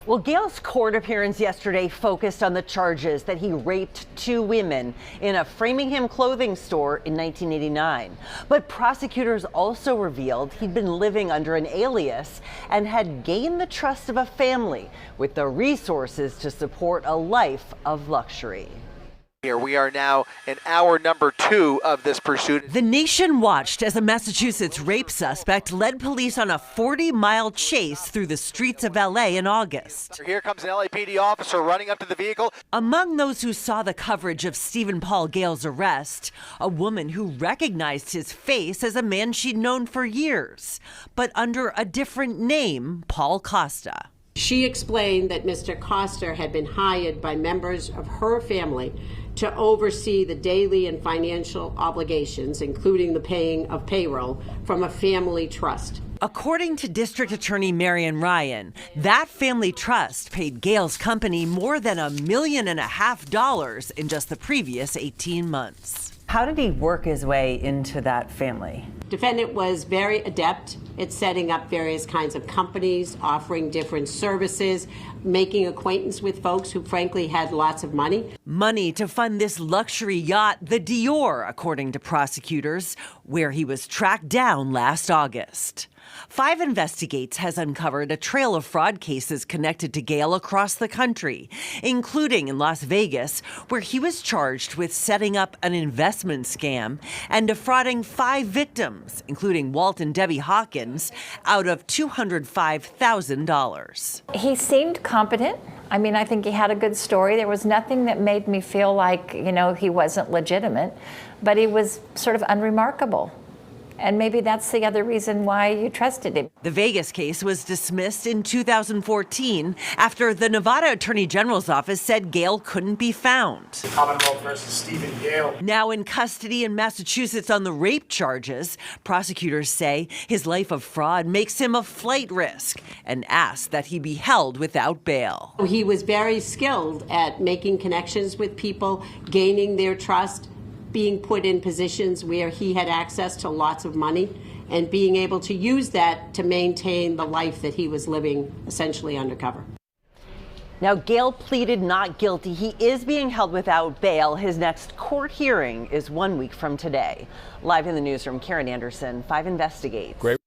Well, Gale's court appearance yesterday focused on the charges that he raped two women in a Framingham clothing store in 1989. But prosecutors also revealed he'd been living under an alias and had gained the trust of a family with the resources to support a life of luxury. Here we are now in hour number 2 of this pursuit. The nation watched as a Massachusetts rape suspect led police on a 40-mile chase through the streets of LA in August. Here comes an LAPD officer running up to the vehicle. Among those who saw the coverage of Stephen Paul Gale's arrest, a woman who recognized his face as a man she'd known for years, but under a different name, Paul Costa. She explained that Mr. Costa had been hired by members of her family to oversee the daily and financial obligations, including the paying of payroll, from a family trust. According to District Attorney Marian Ryan, that family trust paid Gale's company more than $1.5 million in just the previous 18 months. How did he work his way into that family? Defendant was very adept at setting up various kinds of companies, offering different services, making acquaintance with folks who frankly had lots of money. Money to fund this luxury yacht, the Dior, according to prosecutors, where he was tracked down last August. 5 Investigates has uncovered a trail of fraud cases connected to Gale across the country, including in Las Vegas, where he was charged with setting up an investment scam and defrauding 5 victims, including Walt and Debbie Hawkins, out of $205,000. He seemed competent. I mean, I think he had a good story. There was nothing that made me feel like, he wasn't legitimate, but he was sort of unremarkable. And maybe that's the other reason why you trusted him. The Vegas case was dismissed in 2014 after the Nevada Attorney General's office said Gale couldn't be found. Commonwealth versus Stephen Gale. Now in custody in Massachusetts on the rape charges, prosecutors say his life of fraud makes him a flight risk and ask that he be held without bail. He was very skilled at making connections with people, gaining their trust, being put in positions where he had access to lots of money, and being able to use that to maintain the life that he was living essentially undercover. Now, Gale pleaded not guilty. He is being held without bail. His next court hearing is 1 week from today. Live in the newsroom, Karen Anderson, 5 Investigates. Great.